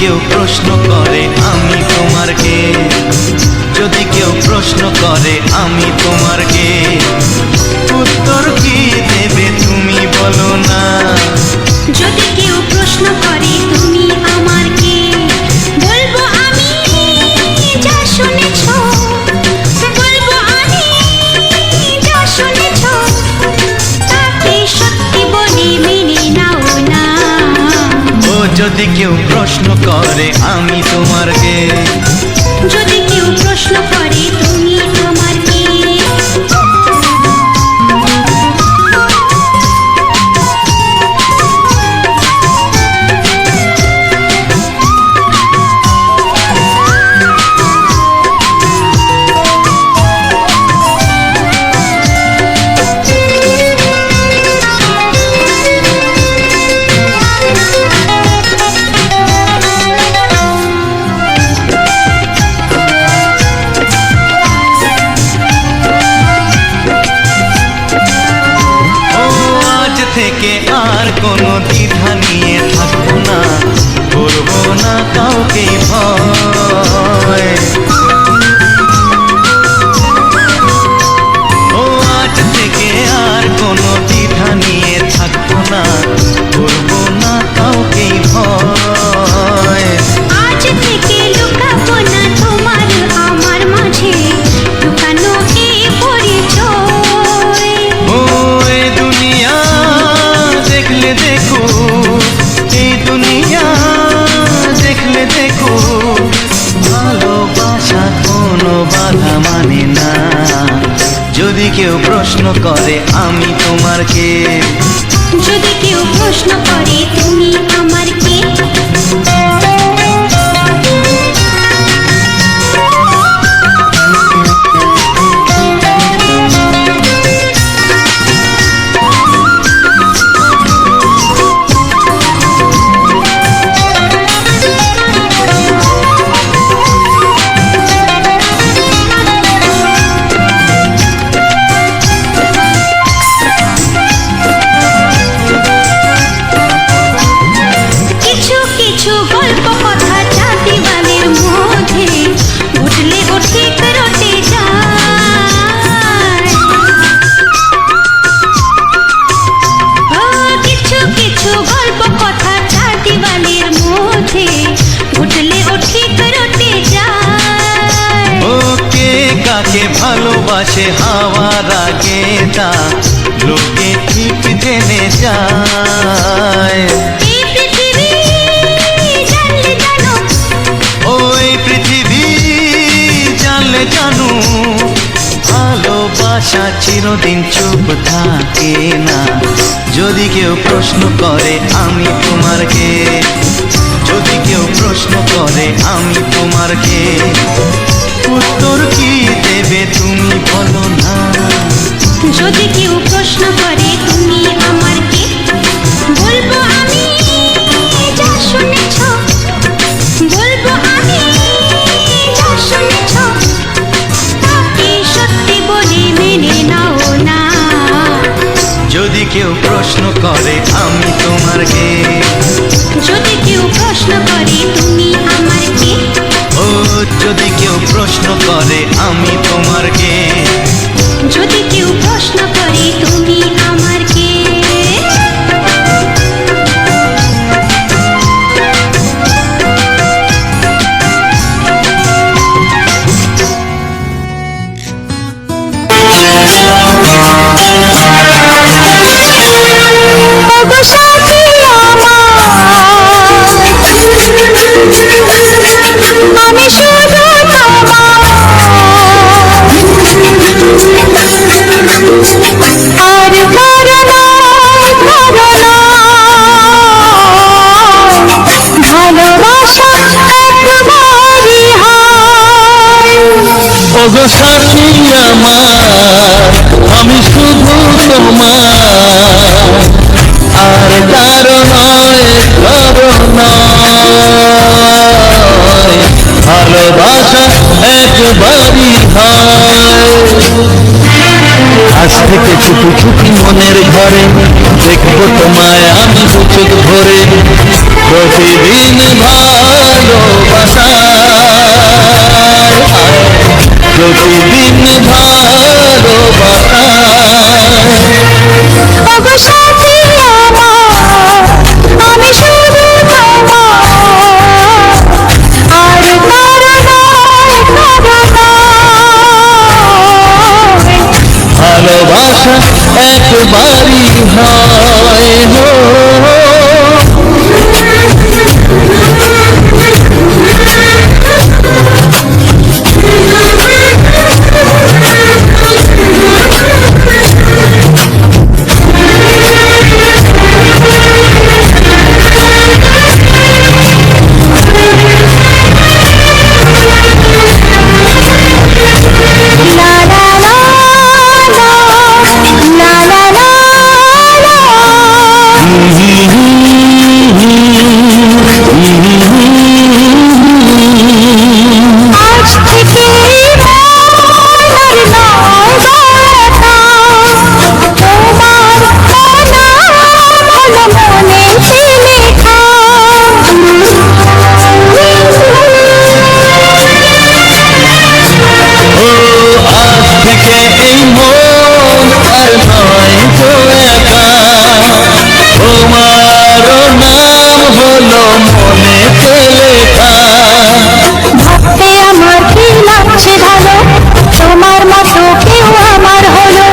কেউ প্রশ্ন করে আমি তোমার কে, যদি কেউ প্রশ্ন করে আমি তোমার কে, উত্তর কি দেবে তুমি বলো না। যদি কেউ প্রশ্ন করে তুমি আমার কে, বলবো আমি যা শুনেছ, বলবো আমি যা শুনেছ, তাকে সত্যি বলে মেনে নাও না। ও যদি কেউ প্রশ্ন করে আমি তোমার কে, যদি কেউ প্রশ্ন করে তুমি আমার কে। থেকে আর কোনো দ্বিধা নিয়ে থাকবো না, করবো না কাউকে ভয়। ও আজ থেকে আর কোনো দ্বিধা নিয়ে থাকবো না, করবো না কাউকে ভয়। আজ থেকে লুকাবো না তোমার আমার মাঝে লুকানো এই পরিচয়। ও এই দুনিয়া দেখলে দেখো, এই দুনিয়া দেখলে দেখো, ভালোবাসা কোনো বাধা মানে না। যদি কেউ প্রশ্ন করে আমি তোমার কে, যদি কেউ প্রশ্ন করে তুমি আমার কে। কিছু কিছু গল্প কথা জাতি বানের মধ্যে উঠলে ও ঠিক রটে যায়। ও কিছু কিছু গল্প কথা জাতি বানের মধ্যে উঠলে ও ঠিক রটে যায়। ও কে কাকে ভালোবাসে হাওয়ার আগে তা লোকে ঠিক জেনে যায়। এই পৃথিবী জানলে জানো, ওই পৃথিবী জানলে জানু, ভালোবাসা চিরদিন চুপ থাকে না। যদি কেউ প্রশ্ন করে আমি তোমার কে, যদি কেউ প্রশ্ন করে আমি তোমার কে, উত্তর কি দেবে তুমি বলো না। যদি কেউ প্রশ্ন করে তুমি আমার কে, বলবো আমি যা শুনেছ, বলবো আমি যা শুনেছ, তাকে সত্যি বলে মেনে নাও না। যদি কেউ প্রশ্ন করে আমি তোমার কে, যদি কেউ প্রশ্ন করে তুমি আমার কে, ও যদি কেউ প্রশ্ন করে আমি তোমার কে, যদি কেউ প্রশ্ন করে তুমি আমার কে। ওগো সাথী আমি শুধু আর ভালোবাসা একবারই হয়। ওগো সাথী আমার আমি শুধু তোমার আর কারো নয়, কারো নয়, ভালোবাসা একবারই হয়। আজ থেকে চুপি চুপি মনের ঘরে দেখবো তোমায় আমি দু চোখ ভরে, প্রতিদিন ভালোবাসা প্রতিদিন ভালোবাসায়। ওগো সাথী আমার, আমি শুধু তোমার, আর কারো নয়, কারো নয়। ভালোবাসা একবারই হয় হো। লা লা লা লা, লা লা লা লা। আজ থেকে মনের নয় ব্যথা, তোমার নাম হলো মনেতে লেখা। ও আজ থেকে এই মন আর নয় তো একা, তোমারও নাম হলো মনেতে লেখা। ভাবতে আমার কি লাগছে ভালো, তোমার মতো কেউ আমার হলো।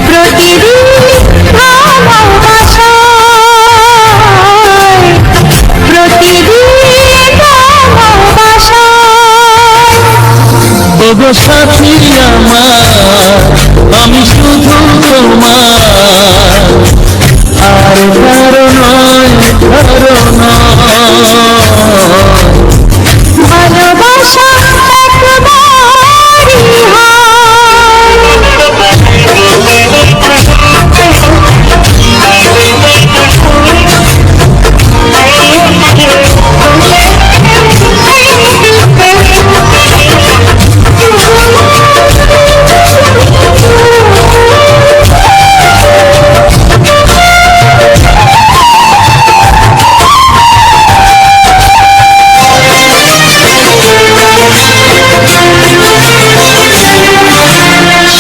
প্রতিদিন ভালোবাসায়, প্রতিদিন ভালোবাসায়। ওগো সাথী আমার, আমি শুধু তোমার, আর কারো নয়, কারো নয়। ভালোবাসা একবারই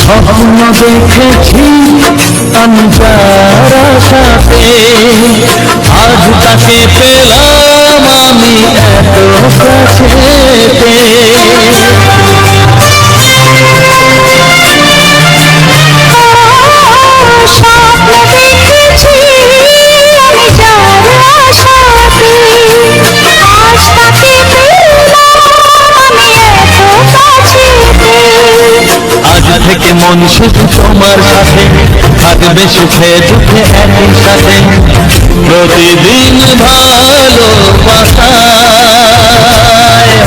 স্বপ্ন দেখেছি আমি যার সাথে, আজ তাকে পেলাম আমি এত কাছেতে। স্বপ্ন দেখেছি আমি যার আশাতে, আজ তাকে পেলাম আমি এত কাছেতে। আজ থেকে মন শুধু তোমার সাথে, থাকবে সুখে দুঃখে একই সাথে। প্রতিদিন ভালোবাসায়,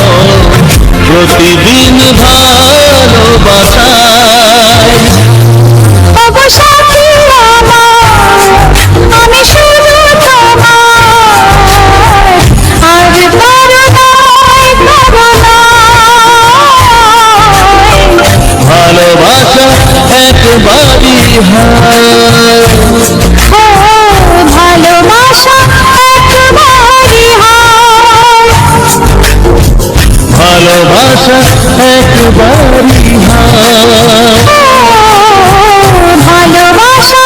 ও প্রতিদিন ভালোবাসায়। ওগো সাথী আমার, আমি শুধু তোমার, আর কারো নয়, কারো নয়। ভালোবাসা একবারই হয়, ও ভালোবাসা একবারই হয়। ভালোবাসা একবারই হয়। ও ভালোবাসা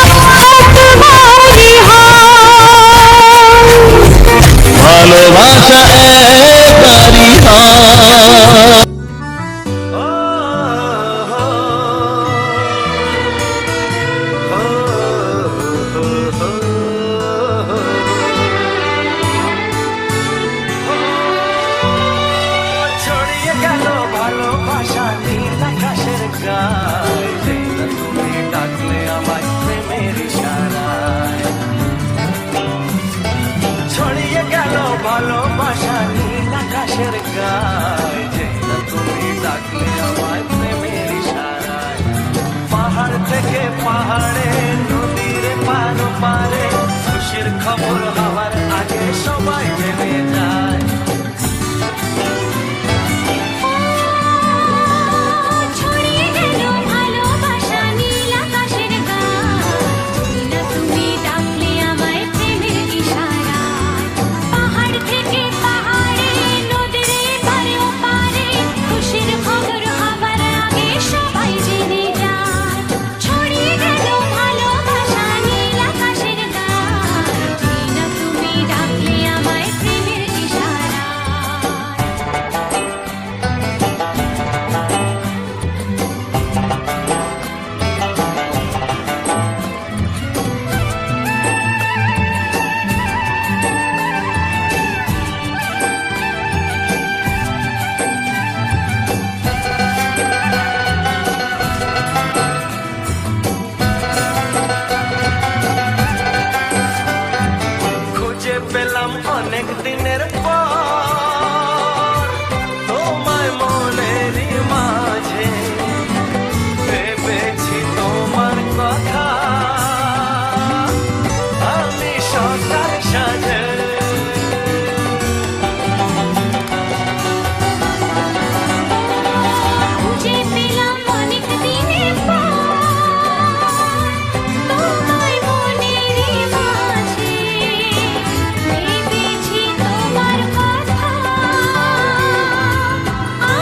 একবারই হয়। ভালোবাসা একবারই হয়। ছড়িয়ে গেল ভালোবাসা নীল আকাশের গায়ে, যেই না তুমি ডাকলে আমায় প্রেমের ইশারায়। ছড়িয়ে গেল ভালোবাসা নীল আকাশের গায়ে, যেই না তুমি ডাকলে আমায় প্রেমের ইশারায়। পাহাড় থেকে পাহাড়ে, নদীর পার পারে, খুশির খবর হওয়ার আগে সবাই জেনে যায়। ছড়িয়ে গেল ভালোবাসা নীল আকাশের গায়ে, না তুমি ডাকলে আমায় প্রেমের ইশারায়। পাহাড় থেকে পাহাড়ে, নদীর পেলাম অনেক দিনের পর তোমায় মনেরই মাঝে ভেবেছি তোমার কথা আমি সকাল সাজে খুঁজে পেলাম অনেক দিনের পর তোমায় মনেরই মাঝে ভেবেছি তোমার কথা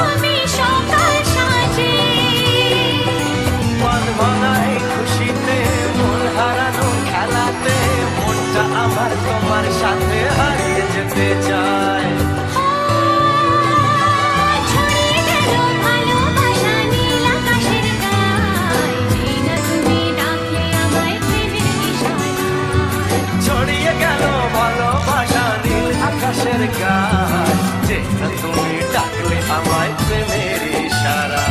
আমি সকাল সাজে মন ভরাই খুশিতে মন হারানো খেলাতে মনটা আমার তোমার সাথে হারিয়ে যেতে চায় ছড়িয়ে গেল ভালোবাসা নীল আকাশের গায়ে যেই না তুমি ডাকলে আমায় প্রেমের ইশারায় ছড়িয়ে গেল ভালোবাসা নীল আকাশের গায় যে না তুমি ডাকলে আমায় প্রেমের ইশারা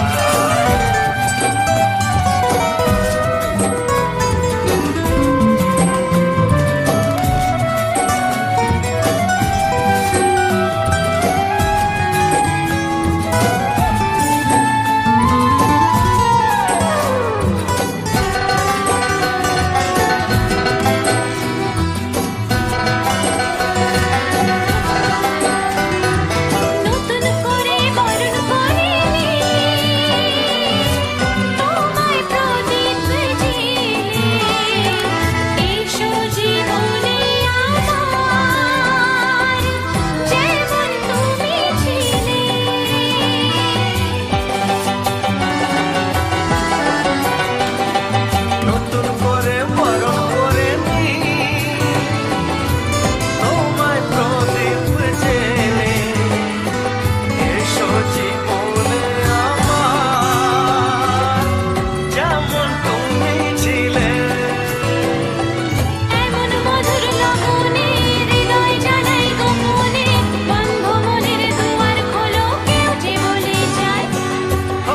নতুন করে বরণ করিনি তোমায় প্রদীপ জ্বেলে এসো জীবনে আমার যেমন তুমি ছিলে নতুন করে বরণ করে নি তোমায় প্রদীপ জেলে এসো জীবনে আমার যেমন তুমি ছিলে এমন মধুর লগনে হৃদয় জানাই গোপনে বন্ধ মনের দুয়ার খোলো কেউ যে বলে যায়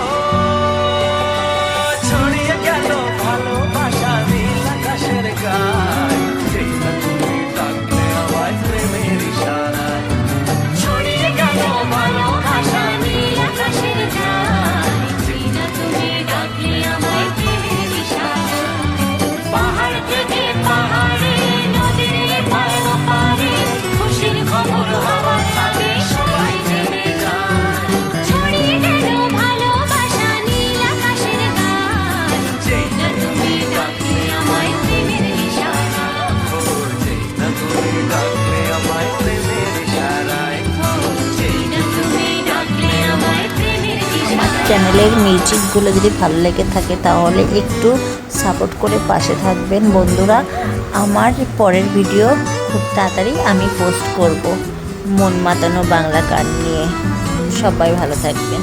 ও ছড়িয়ে গেল ভালোবাসা নীল আকাশের গায় যেই না তুমি ডাকলে আমায় প্রেমের ইশারায় ছড়িয়ে গেল ভালোবাসা নীল আকাশের গায়ে যেই না তুমি ডাকলে আমায় প্রেমের ইশারায় পাহাড় থেকে পাহাড়ে নদীর এপার ওপারে খুশির খবর হওয়ার আগে সবাই জেনে যায় ছড়িয়ে গেল ভালোবাসা নীল আকাশের গায়ে যেই না তুমি ডাকলে আমায় প্রেমের ইশারায় যেই না তুমি ডাকলে আমায় প্রেমের ইশারায় যেই না তুমি ডাকলে আমায় প্রেমের ইশারায় চ্যানেলের মিউজিকগুলো যদি ভালো লেগে থাকে তাহলে একটু সাপোর্ট করে পাশে থাকবেন বন্ধুরা। আমার পরের ভিডিও খুব তাড়াতাড়ি আমি পোস্ট করব মন মাতানো বাংলা গান নিয়ে। সবাই ভালো থাকবেন।